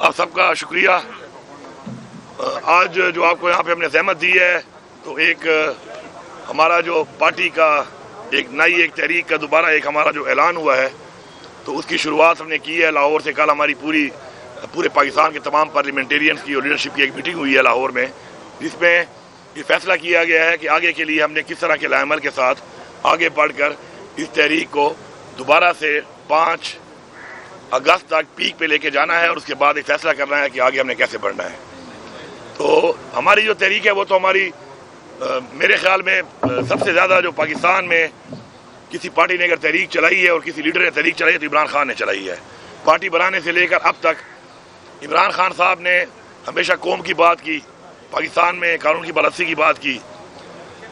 آپ سب کا شکریہ. آج جو آپ کو یہاں پہ ہم نے زحمت دی ہے تو ایک ہمارا جو پارٹی کا ایک نئی ایک تحریک کا دوبارہ ایک ہمارا جو اعلان ہوا ہے تو اس کی شروعات ہم نے کی ہے لاہور سے. کل ہماری پورے پاکستان کے تمام پارلیمنٹیرینز کی اور لیڈرشپ کی ایک میٹنگ ہوئی ہے لاہور میں، جس میں یہ فیصلہ کیا گیا ہے کہ آگے کے لیے ہم نے کس طرح کے لائحہ عمل کے ساتھ آگے بڑھ کر اس تحریک کو دوبارہ سے 5 اگست تک پیک پہ لے کے جانا ہے اور اس کے بعد ایک فیصلہ کرنا ہے کہ آگے ہم نے کیسے بڑھنا ہے. تو ہماری جو تحریک ہے وہ تو ہماری میرے خیال میں سب سے زیادہ جو پاکستان میں کسی پارٹی نے اگر تحریک چلائی ہے اور کسی لیڈر نے تحریک چلائی ہے تو عمران خان نے چلائی ہے. پارٹی بنانے سے لے کر اب تک عمران خان صاحب نے ہمیشہ قوم کی بات کی، پاکستان میں قانون کی بالادستی کی بات کی،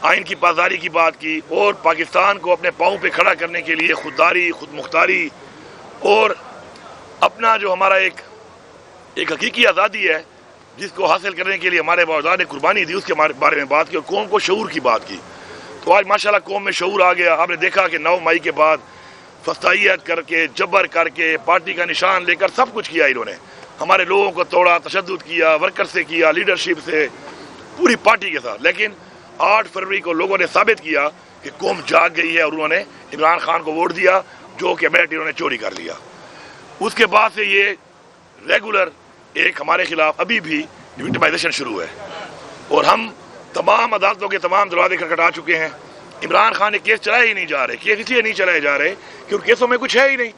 آئین کی پاسداری کی بات کی اور پاکستان کو اپنے پاؤں پہ کھڑا کرنے کے لیے خودداری، خود مختاری اور اپنا جو ہمارا ایک حقیقی آزادی ہے جس کو حاصل کرنے کے لیے ہمارے باوجود نے قربانی دی، اس کے بارے میں بات کی اور قوم کو شعور کی بات کی. تو آج ماشاءاللہ قوم میں شعور آ گیا. آپ نے دیکھا کہ 9 مئی کے بعد فسطائیت کر کے، جبر کر کے، پارٹی کا نشان لے کر سب کچھ کیا انہوں نے. ہمارے لوگوں کو توڑا، تشدد کیا، ورکر سے کیا، لیڈرشپ سے، پوری پارٹی کے ساتھ. لیکن 8 فروری کو لوگوں نے ثابت کیا کہ قوم جاگ گئی ہے اور انہوں نے عمران خان کو ووٹ دیا جو کہ میٹ انہوں نے چوری کر لیا. اس کے بعد سے یہ ریگولر ایک ہمارے خلاف ابھی بھی وکٹمائزیشن شروع ہے اور ہم تمام عدالتوں کے تمام دروازے کھٹکھٹا چکے ہیں. عمران خان نے کیس چلائے ہی نہیں جا رہے. کیس اس لیے نہیں چلائے جا رہے کہ ان کیسوں میں کچھ ہے ہی نہیں.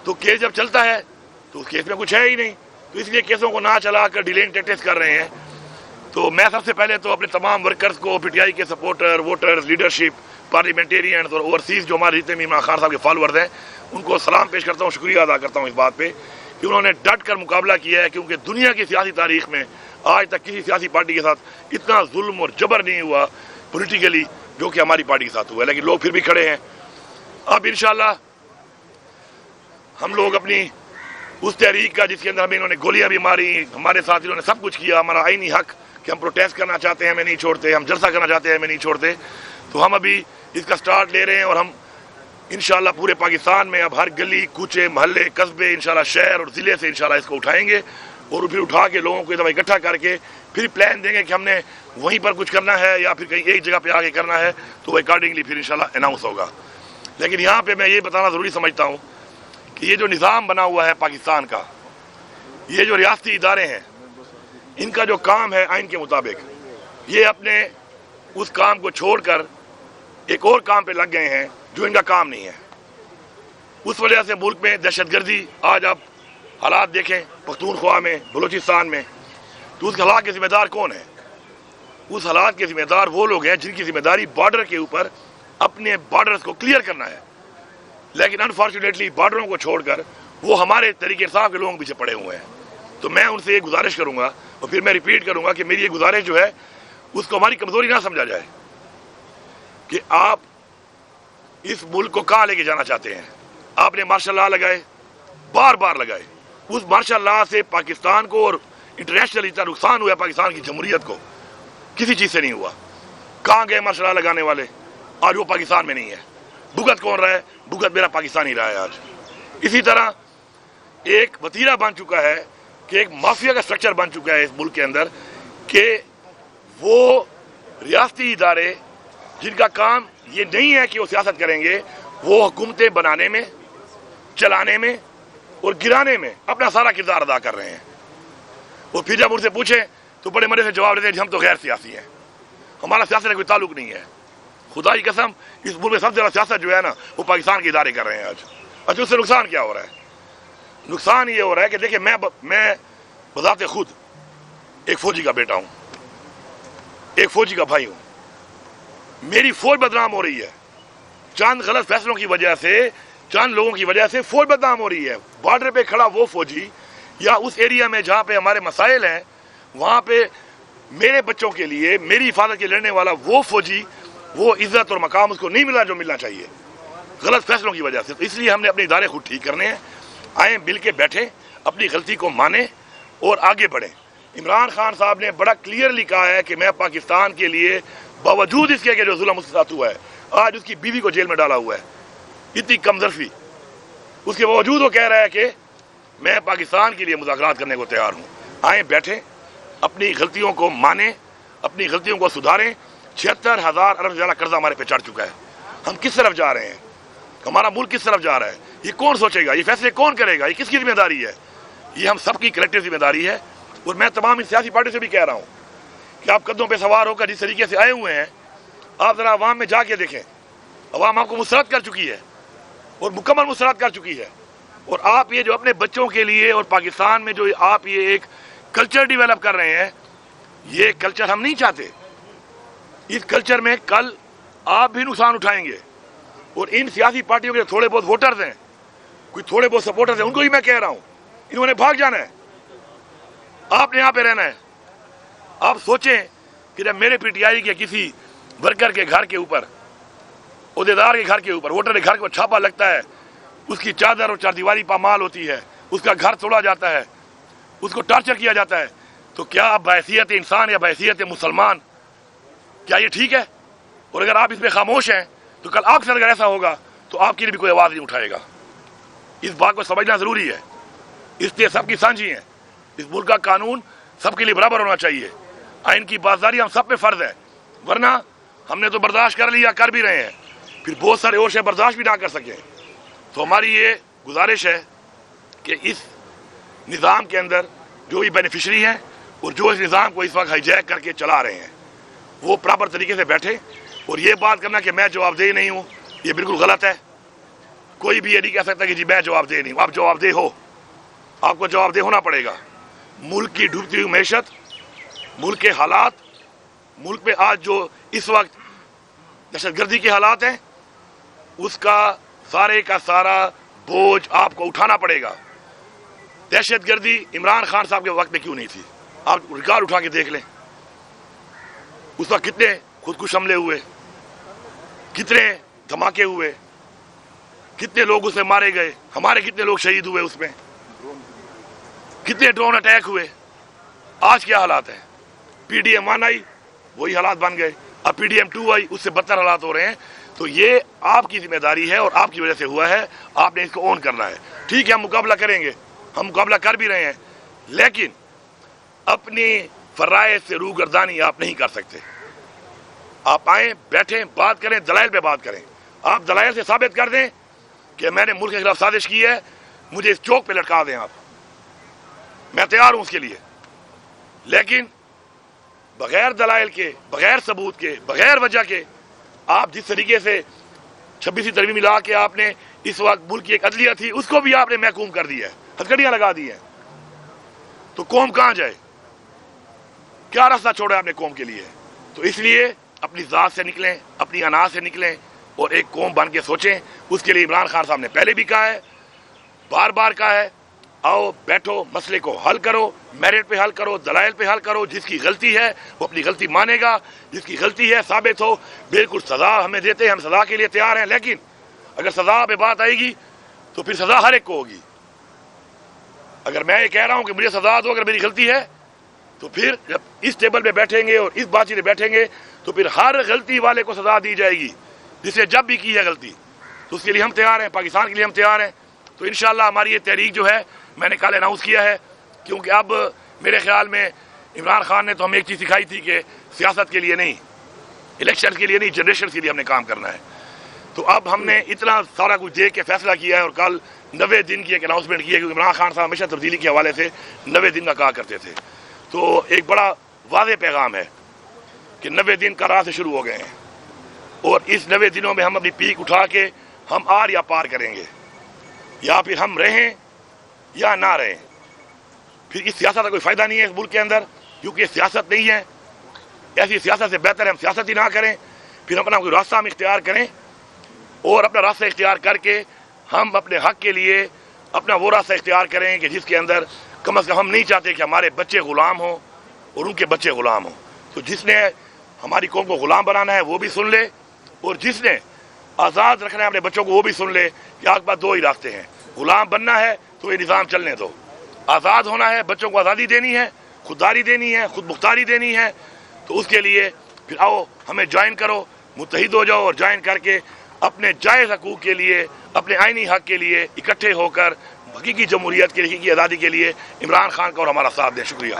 تو کیس جب چلتا ہے تو اس کیس میں کچھ ہے ہی نہیں، تو اس لیے کیسوں کو نہ چلا کر ڈیلنگ ٹیکٹکس کر رہے ہیں. تو میں سب سے پہلے تو اپنے تمام ورکرز کو، پی ٹی آئی کے سپورٹر، ووٹرز، لیڈرشپ، پارلیمنٹیرینز اور اوورسیز جو ہمارے جتنے بھی عمران خان صاحب کے فالورز ہیں ان کو سلام پیش کرتا ہوں، شکریہ ادا کرتا ہوں اس بات پہ کہ انہوں نے ڈٹ کر مقابلہ کیا ہے. کیونکہ دنیا کی سیاسی تاریخ میں آج تک کسی سیاسی پارٹی کے ساتھ اتنا ظلم اور جبر نہیں ہوا پولیٹیکلی جو کہ ہماری پارٹی کے ساتھ ہوا ہے. لیکن لوگ پھر بھی کھڑے ہیں. اب انشاءاللہ ہم لوگ اپنی اس تحریک کا جس کے اندر ہمیں انہوں نے گولیاں بھی ماری، ہمارے ساتھ انہوں نے سب کچھ کیا، ہمارا آئینی حق کہ ہم پروٹیسٹ کرنا چاہتے ہیں ہمیں نہیں چھوڑتے، ہم جلسہ کرنا چاہتے ہیں ہمیں نہیں چھوڑتے. تو ہم ابھی اس کا سٹارٹ لے رہے ہیں اور ہم انشاءاللہ پورے پاکستان میں اب ہر گلی، کوچے، محلے، قصبے، انشاءاللہ شہر اور ضلع سے انشاءاللہ اس کو اٹھائیں گے اور پھر اٹھا کے لوگوں کو ایک دفعہ اکٹھا کر کے پھر پلان دیں گے کہ ہم نے وہیں پر کچھ کرنا ہے یا پھر کہیں ایک جگہ پہ آگے کرنا ہے. تو وہ اکارڈنگلی پھر انشاءاللہ اناؤنس ہوگا. لیکن یہاں پہ میں یہ بتانا ضروری سمجھتا ہوں کہ یہ جو نظام بنا ہوا ہے پاکستان کا، یہ جو ریاستی ادارے ہیں، ان کا جو کام ہے آئین کے مطابق، یہ اپنے اس کام کو چھوڑ کر ایک اور کام پہ لگ گئے ہیں جو ان کا کام نہیں ہے. اس وجہ سے ملک میں دہشت گردی، آج آپ حالات دیکھیں پختونخوا میں، بلوچستان میں، تو اس حالات کے ذمہ دار کون ہیں؟ اس حالات کے ذمہ دار وہ لوگ ہیں جن کی ذمہ داری بارڈر کے اوپر اپنے بارڈرز کو کلیئر کرنا ہے. لیکن انفارچونیٹلی بارڈروں کو چھوڑ کر وہ ہمارے طریقے انصاف کے لوگوں کے پیچھے پڑے ہوئے ہیں. تو میں ان سے یہ گزارش کروں گا اور پھر میں ریپیٹ کروں گا کہ میری یہ گزارش جو ہے اس کو ہماری کمزوری نہ سمجھا جائے کہ آپ اس ملک کو کہاں لے کے جانا چاہتے ہیں. آپ نے مارشل لا لگائے، بار بار لگائے. اس مارشل لا سے پاکستان کو اور انٹرنیشنل اتنا نقصان ہوا ہے پاکستان کی جمہوریت کو، کسی چیز سے نہیں ہوا. کہاں گئے مارشل لا لگانے والے؟ آج وہ پاکستان میں نہیں ہے. بھگت کون رہا ہے؟ بھگت میرا پاکستان ہی رہا ہے آج. اسی طرح ایک وتیرہ بن چکا ہے کہ ایک مافیا کا سٹرکچر بن چکا ہے اس ملک کے اندر کہ وہ ریاستی ادارے جن کا کام یہ نہیں ہے کہ وہ سیاست کریں گے، وہ حکومتیں بنانے میں، چلانے میں اور گرانے میں اپنا سارا کردار ادا کر رہے ہیں. اور پھر جب ان سے پوچھیں تو بڑے مرے سے جواب دیتے ہیں ہم تو غیر سیاسی ہیں، ہمارا سیاست سے کوئی تعلق نہیں ہے. خدا کی قسم اس ملک میں سب سے زیادہ سیاست جو ہے نا وہ پاکستان کے ادارے کر رہے ہیں آج. اچھا اس سے نقصان کیا ہو رہا ہے؟ نقصان یہ ہو رہا ہے کہ دیکھیں میں بذات خود ایک فوجی کا بیٹا ہوں، ایک فوجی کا بھائی ہوں. میری فوج بدنام ہو رہی ہے چند غلط فیصلوں کی وجہ سے، چند لوگوں کی وجہ سے فوج بدنام ہو رہی ہے. بارڈر پہ کھڑا وہ فوجی یا اس ایریا میں جہاں پہ ہمارے مسائل ہیں وہاں پہ میرے بچوں کے لیے میری حفاظت کے لڑنے والا وہ فوجی، وہ عزت اور مقام اس کو نہیں ملا جو ملنا چاہیے غلط فیصلوں کی وجہ سے. تو اس لیے ہم نے اپنے ادارے خود ٹھیک کرنے ہیں. آئیں مل کے بیٹھیں، اپنی غلطی کو مانیں اور آگے بڑھیں. عمران خان صاحب نے بڑا کلیئرلی کہا ہے کہ میں پاکستان کے لیے باوجود اس کے کہ جو ظلم اس کے ساتھ ہوا ہے، آج اس کی بیوی کو جیل میں ڈالا ہوا ہے، اتنی کمزرفی، اس کے باوجود وہ کہہ رہا ہے کہ میں پاکستان کے لیے مذاکرات کرنے کو تیار ہوں. آئیں بیٹھیں, اپنی غلطیوں کو مانیں, اپنی غلطیوں کو سدھاریں. 76,000 ارب سے زیادہ قرضہ ہمارے پہ چڑھ چکا ہے. ہم کس طرف جا رہے ہیں؟ ہمارا ملک کس طرف جا رہا ہے؟ یہ کون سوچے گا؟ یہ فیصلے کون کرے گا؟ یہ کس کی ذمہ داری ہے؟ یہ ہم سب کی کلیکٹیو ذمہ داری ہے. اور میں تمام ان سیاسی پارٹیوں سے بھی کہہ رہا ہوں کہ آپ قدموں پہ سوار ہو کر جس طریقے سے آئے ہوئے ہیں, آپ ذرا عوام میں جا کے دیکھیں. عوام آپ کو مسرت کر چکی ہے اور مکمل مسرت کر چکی ہے. اور آپ یہ جو اپنے بچوں کے لیے اور پاکستان میں جو آپ یہ ایک کلچر ڈیولپ کر رہے ہیں, یہ کلچر ہم نہیں چاہتے. اس کلچر میں کل آپ بھی نقصان اٹھائیں گے. اور ان سیاسی پارٹیوں کے تھوڑے بہت ووٹرز ہیں, کوئی تھوڑے بہت سپورٹرز ہیں, ان کو بھی میں کہہ رہا ہوں, انہوں نے بھاگ جانا ہے. آپ نے یہاں پہ رہنا ہے. آپ سوچیں کہ جب میرے پی ٹی آئی کے کسی ورکر کے گھر کے اوپر, عہدیدار کے گھر کے اوپر, ووٹر کے گھر کو چھاپا لگتا ہے, اس کی چادر اور چاردیواری پامال ہوتی ہے, اس کا گھر توڑا جاتا ہے, اس کو ٹارچر کیا جاتا ہے, تو کیا آپ بحیثیت انسان یا بحیثیت مسلمان کیا یہ ٹھیک ہے؟ اور اگر آپ اس پہ خاموش ہیں تو کل آپ سے اگر ایسا ہوگا تو آپ کے لیے بھی کوئی آواز نہیں اٹھائے گا. اس بات کو سمجھنا ضروری ہے. اس لیے سب کی سانجھی ہیں. اس ملک کا قانون سب کے لیے برابر ہونا چاہیے. آئین کی پاسداری ہم سب پہ فرض ہے, ورنہ ہم نے تو برداشت کر لیا, کر بھی رہے ہیں, پھر بہت سارے اور شے برداشت بھی نہ کر سکیں. تو ہماری یہ گزارش ہے کہ اس نظام کے اندر جو بھی بینیفیشری ہیں اور جو اس نظام کو اس وقت ہائی جیک کر کے چلا رہے ہیں, وہ پراپر طریقے سے بیٹھے. اور یہ بات کرنا کہ میں جواب دہ نہیں ہوں, یہ بالکل غلط ہے. کوئی بھی یہ نہیں کہہ سکتا کہ جی میں جواب دہ نہیں ہوں. آپ جواب دہ ہو, آپ کو جواب دہ ہونا پڑے گا. ملک کی ڈوبتی ہوئی معیشت, ملک کے حالات, ملک پہ آج جو اس وقت دہشت گردی کے حالات ہیں, اس کا سارے کا سارا بوجھ آپ کو اٹھانا پڑے گا. دہشت گردی عمران خان صاحب کے وقت میں کیوں نہیں تھی؟ آپ ریکارڈ اٹھا کے دیکھ لیں. اس وقت کتنے خودکش حملے ہوئے, کتنے دھماکے ہوئے, کتنے لوگ اس میں مارے گئے, ہمارے کتنے لوگ شہید ہوئے, اس میں کتنے ڈرون اٹیک ہوئے. آج کیا حالات ہیں؟ پی ڈی ایم 1 آئی, وہی حالات بن گئے. اب پی ڈی ایم 2 آئی, اس سے بدتر حالات ہو رہے ہیں. تو یہ آپ کی ذمہ داری ہے اور آپ کی وجہ سے ہوا ہے. آپ نے اس کو اون کرنا ہے. ٹھیک ہے, ہم مقابلہ کریں گے, ہم مقابلہ کر بھی رہے ہیں, لیکن اپنی فرائض سے روگردانی آپ نہیں کر سکتے. آپ آئیں, بیٹھیں, بات کریں, دلائل پہ بات کریں. آپ دلائل سے ثابت کر دیں کہ میں نے ملک کے خلاف سازش کی ہے, مجھے اس چوک پہ لٹکا دیں آپ, میں تیار ہوں اس کے لیے. لیکن بغیر دلائل کے, بغیر ثبوت کے, بغیر وجہ کے آپ جس طریقے سے 26ویں ترمیم لا کے آپ نے اس وقت ملک کی ایک عدلیہ تھی اس کو بھی آپ نے محکوم کر دیا ہے, ہتھکڑیاں لگا دی ہیں, تو قوم کہاں جائے؟ کیا راستہ چھوڑا ہے آپ نے قوم کے لیے؟ تو اس لیے اپنی ذات سے نکلیں, اپنی انا سے نکلیں اور ایک قوم بن کے سوچیں. اس کے لیے عمران خان صاحب نے پہلے بھی کہا ہے, بار بار کہا ہے, آؤ بیٹھو, مسئلے کو حل کرو, میرٹ پہ حل کرو, دلائل پہ حل کرو. جس کی غلطی ہے وہ اپنی غلطی مانے گا, جس کی غلطی ہے ثابت ہو, بالکل سزا ہمیں دیتے ہیں, ہم سزا کے لیے تیار ہیں. لیکن اگر سزا پہ بات آئے گی تو پھر سزا ہر ایک کو ہوگی. اگر میں یہ کہہ رہا ہوں کہ مجھے سزا دو اگر میری غلطی ہے, تو پھر جب اس ٹیبل پہ بیٹھیں گے اور اس بات چیت پہ بیٹھیں گے تو پھر ہر غلطی والے کو سزا دی جائے گی جسے جب بھی کی ہے غلطی. تو اس کے لیے ہم تیار ہیں, پاکستان کے لیے ہم تیار ہیں. تو انشاءاللہ ہماری یہ تحریک جو ہے میں نے کل اناؤنس کیا ہے, کیونکہ اب میرے خیال میں عمران خان نے تو ہمیں ایک چیز سکھائی تھی کہ سیاست کے لیے نہیں, الیکشن کے لیے نہیں, جنریشن کے لیے ہم نے کام کرنا ہے. تو اب ہم نے اتنا سارا کچھ دیکھ کے فیصلہ کیا ہے اور کل 90 دن کی ایک اناؤنسمنٹ کی ہے, کیونکہ عمران خان صاحب ہمیشہ تبدیلی کے حوالے سے 90 دن کا کہا کرتے تھے. تو ایک بڑا واضح پیغام ہے کہ 90 دن کا راہ سے شروع ہو گئے ہیں, اور اس 90 دنوں میں ہم اپنی پیک اٹھا کے ہم آر یا پار کریں گے, یا پھر ہم رہیں یا نہ رہیں. پھر اس سیاست کا کوئی فائدہ نہیں ہے اس ملک کے اندر, کیونکہ یہ سیاست نہیں ہے. ایسی سیاست سے بہتر ہے ہم سیاست ہی نہ کریں, پھر اپنا کوئی راستہ ہم اختیار کریں, اور اپنا راستہ اختیار کر کے ہم اپنے حق کے لیے اپنا وہ راستہ اختیار کریں کہ جس کے اندر کم از کم ہم نہیں چاہتے کہ ہمارے بچے غلام ہوں اور ان کے بچے غلام ہوں. تو جس نے ہماری قوم کو غلام بنانا ہے وہ بھی سن لے, اور جس نے آزاد رکھنا ہے اپنے بچوں کو وہ بھی سن لے کہ آپ کے پاس 2 ہی راستے ہیں. غلام بننا ہے تو یہ نظام چلنے دو, آزاد ہونا ہے, بچوں کو آزادی دینی ہے, خودداری دینی ہے, خود مختاری دینی ہے. تو اس کے لیے پھر آؤ ہمیں جوائن کرو, متحد ہو جاؤ, اور جوائن کر کے اپنے جائز حقوق کے لیے, اپنے آئینی حق کے لیے اکٹھے ہو کر حقیقی جمہوریت کے حقیقی آزادی کے لیے عمران خان کا اور ہمارا ساتھ دیں. شکریہ.